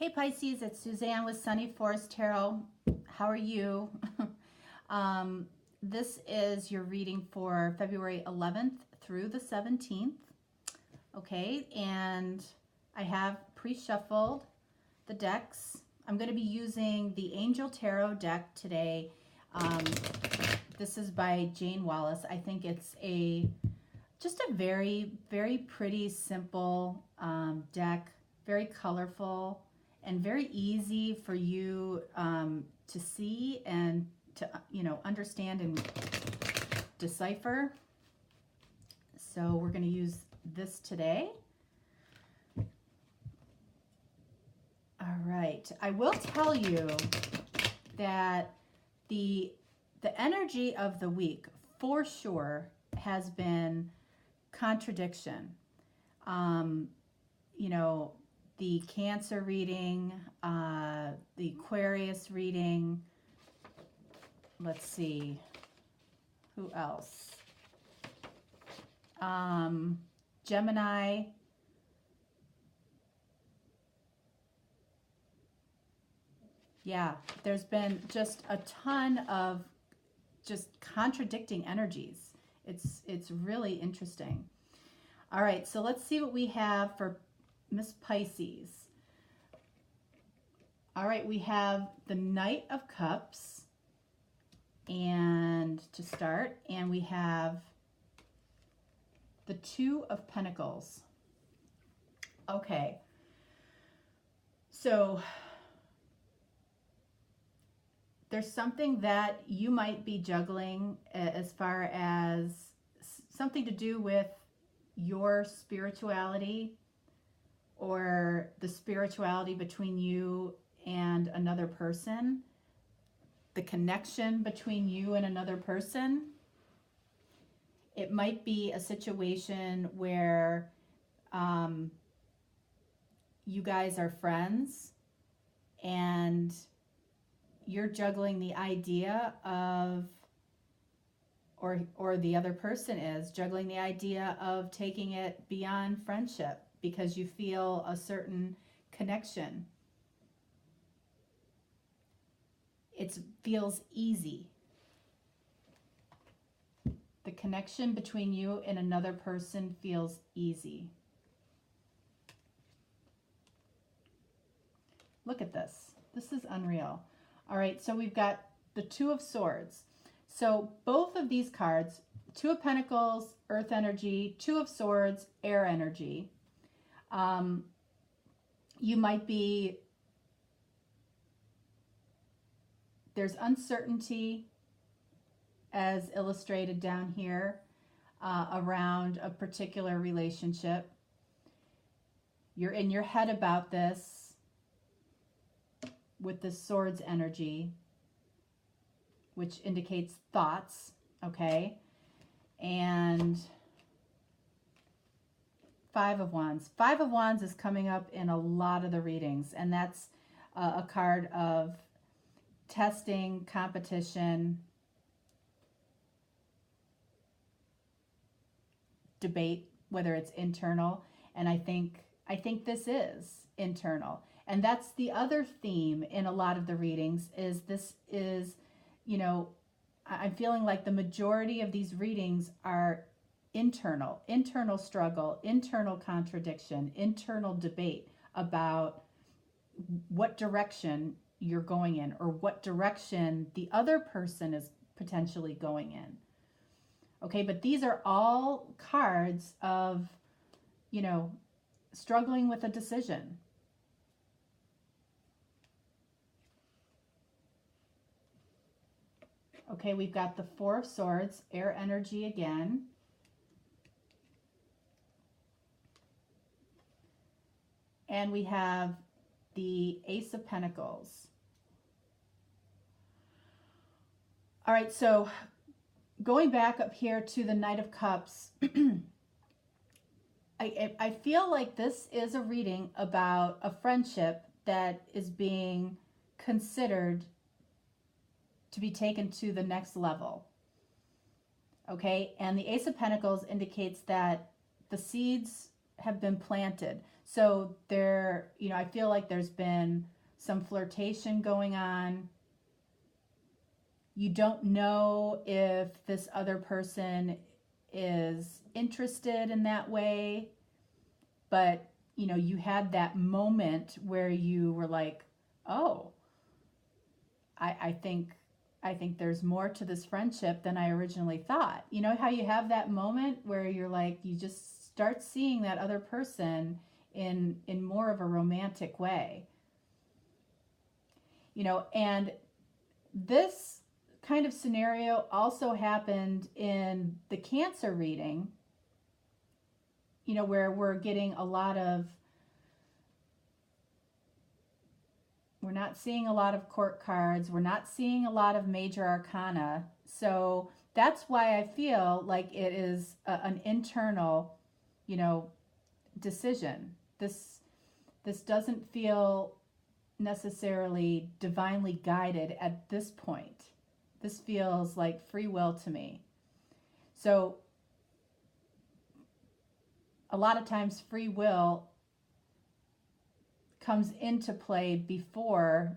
Hey Pisces, it's Suzanne with Sunny Forest Tarot. How are you? This is your reading for February 11th through the 17th. Okay, and I have pre-shuffled the decks. I'm going to be using the Angel Tarot deck today. This is by Jane Wallace. I think it's just a very, very pretty, simple deck, very colorful, and very easy for you to see and to understand and decipher. So we're going to use this today. All right. I will tell you that the energy of the week for sure has been contradiction. The Cancer reading, the Aquarius reading. Let's see, who else? Gemini. Yeah, there's been just a ton of just contradicting energies. It's really interesting. All right, so let's see what we have for Miss Pisces. All right, we have the Knight of Cups, and to start, and we have the Two of Pentacles. Okay, so there's something that you might be juggling as far as something to do with your spirituality, or the spirituality between you and another person, the connection between you and another person. It might be a situation where you guys are friends and you're juggling the idea of, or the other person is juggling the idea of taking it beyond friendship because you feel a certain connection. It feels easy. The connection between you and another person feels easy. Look at this. This is unreal. All right, so we've got the Two of Swords. So both of these cards, Two of Pentacles, Earth energy, Two of Swords, air energy. You might be, there's uncertainty as illustrated down here around a particular relationship. You're in your head about this with the Swords energy, which indicates thoughts, okay? And Five of Wands. Five of Wands is coming up in a lot of the readings, and that's a card of testing, competition, debate, whether it's internal, and I think this is internal. And that's the other theme in a lot of the readings is this is, I'm feeling like the majority of these readings are internal struggle, internal contradiction, internal debate about what direction you're going in or what direction the other person is potentially going in. Okay, but these are all cards of, struggling with a decision. Okay, we've got the Four of Swords, air energy again. And we have the Ace of Pentacles. All right, so going back up here to the Knight of Cups, I feel like this is a reading about a friendship that is being considered to be taken to the next level. Okay, and the Ace of Pentacles indicates that the seeds have been planted. So there, I feel like there's been some flirtation going on. You don't know if this other person is interested in that way, but you had that moment where you were like, oh, I think there's more to this friendship than I originally thought. You know how you have that moment where you're like, you just start seeing that other person in more of a romantic way. And this kind of scenario also happened in the Cancer reading, where we're getting a lot of, we're not seeing a lot of court cards. We're not seeing a lot of major arcana. So that's why I feel like it is an internal, decision. This doesn't feel necessarily divinely guided at this point. This feels like free will to me. So a lot of times free will comes into play before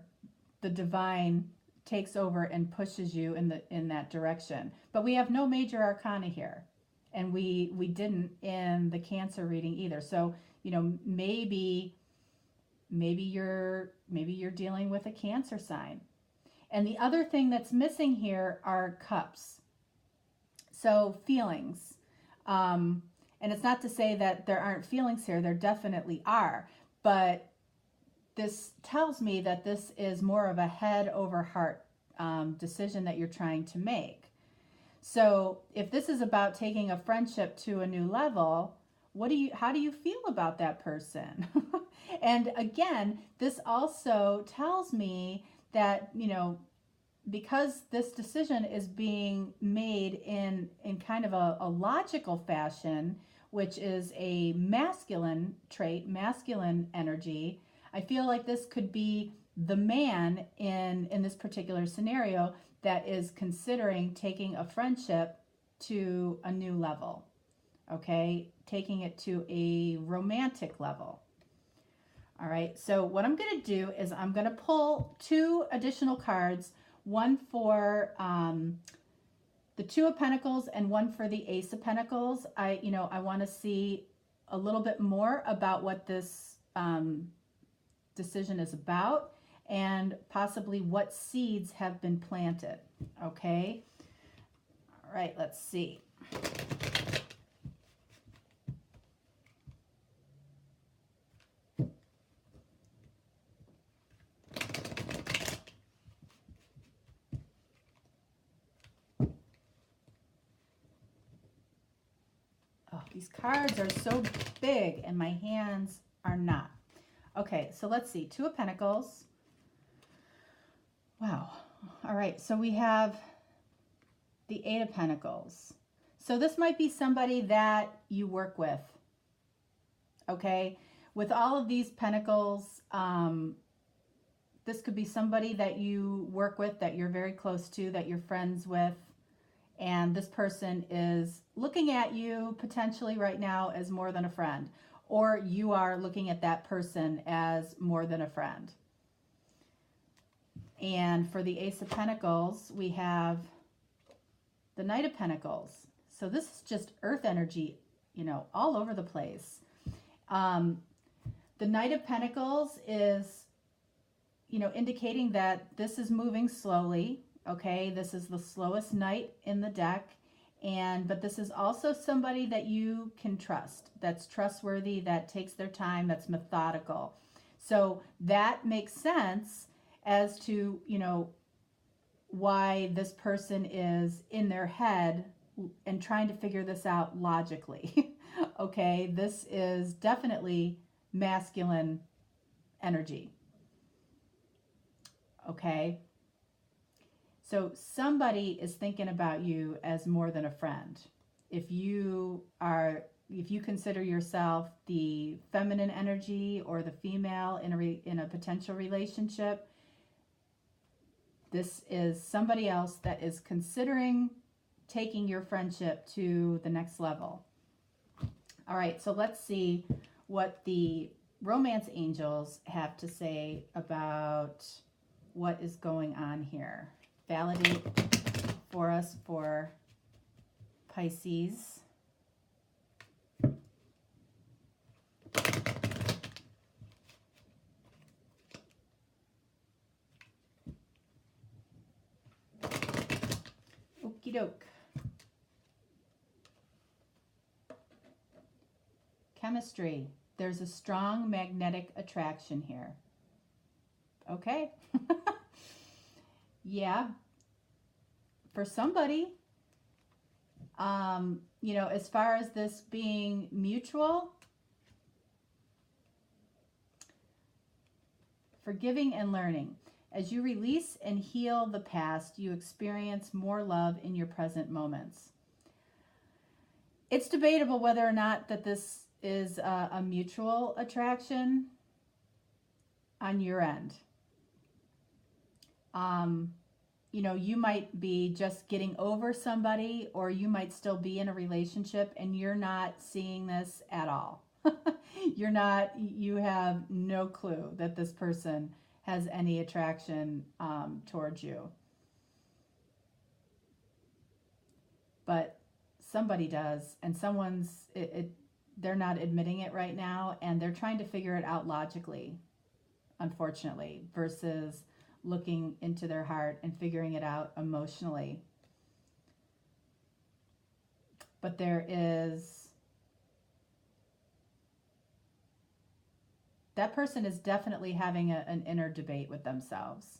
the divine takes over and pushes you in that direction. But we have no major arcana here, and we didn't in the Cancer reading either. So maybe you're dealing with a Cancer sign. And the other thing that's missing here are cups. So feelings. And it's not to say that there aren't feelings here. There definitely are. But this tells me that this is more of a head over heart decision that you're trying to make. So if this is about taking a friendship to a new level, how do you feel about that person? And again, this also tells me that, because this decision is being made in kind of a logical fashion, which is a masculine trait, masculine energy, I feel like this could be the man in this particular scenario that is considering taking a friendship to a new level, okay? Taking it to a romantic level. All right, so what I'm going to do is I'm going to pull 2 additional cards, one for the Two of Pentacles and one for the Ace of Pentacles. I want to see a little bit more about what this decision is about, and possibly what seeds have been planted. Okay. All right, let's see. Oh, these cards are so big and my hands are not. Okay, so let's see. Two of Pentacles. Wow. All right, so we have the Eight of Pentacles. So this might be somebody that you work with. Okay, with all of these pentacles, this could be somebody that you work with, that you're very close to, that you're friends with. And this person is looking at you potentially right now as more than a friend, or you are looking at that person as more than a friend. And for the Ace of Pentacles, we have the Knight of Pentacles. So this is just earth energy, all over the place. The Knight of Pentacles is, indicating that this is moving slowly. Okay, this is the slowest knight in the deck. But this is also somebody that you can trust, that's trustworthy, that takes their time, that's methodical. So that makes sense as to, why this person is in their head and trying to figure this out logically. Okay, this is definitely masculine energy. Okay. So somebody is thinking about you as more than a friend. If you consider yourself the feminine energy or the female in a potential relationship, this is somebody else that is considering taking your friendship to the next level. All right, so let's see what the romance angels have to say about what is going on here. Validate for us for Pisces. Okie doke. Chemistry. There's a strong magnetic attraction here. Okay. Yeah. For somebody, you know, as far as this being mutual, forgiving and learning. As you release and heal the past, you experience more love in your present moments. It's debatable whether or not that this is a mutual attraction on your end. You know, you might be just getting over somebody, or you might still be in a relationship and you're not seeing this at all. You have no clue that this person has any attraction towards you. But somebody does, and they're not admitting it right now, and they're trying to figure it out logically, unfortunately, versus looking into their heart and figuring it out emotionally. But that person is definitely having an inner debate with themselves.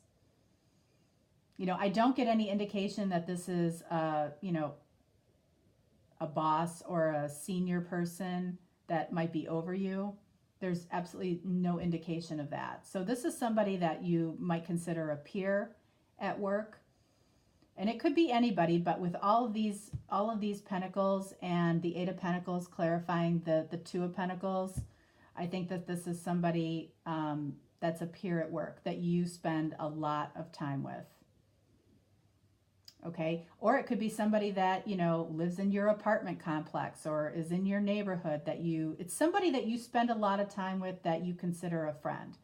You know, I don't get any indication that this is, you know, a boss or a senior person that might be over you. There's absolutely no indication of that. So this is somebody that you might consider a peer at work. And it could be anybody, but with all of these pentacles and the Eight of Pentacles clarifying the Two of Pentacles, I think that this is somebody that's a peer at work that you spend a lot of time with. Okay, or it could be somebody that, you know, lives in your apartment complex or is in your neighborhood it's somebody that you spend a lot of time with that you consider a friend.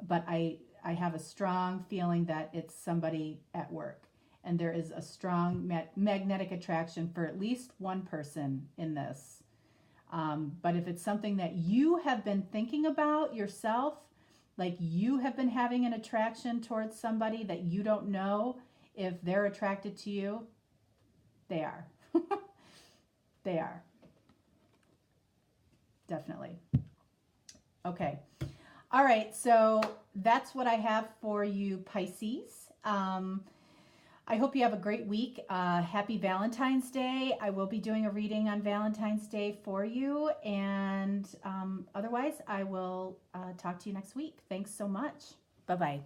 But I have a strong feeling that it's somebody at work, and there is a strong magnetic attraction for at least one person in this. But if it's something that you have been thinking about yourself, like you have been having an attraction towards somebody that you don't know if they're attracted to you, they are. They are. Definitely. Okay. All right. So that's what I have for you, Pisces. I hope you have a great week. Happy Valentine's Day. I will be doing a reading on Valentine's Day for you. And otherwise, I will talk to you next week. Thanks so much. Bye-bye.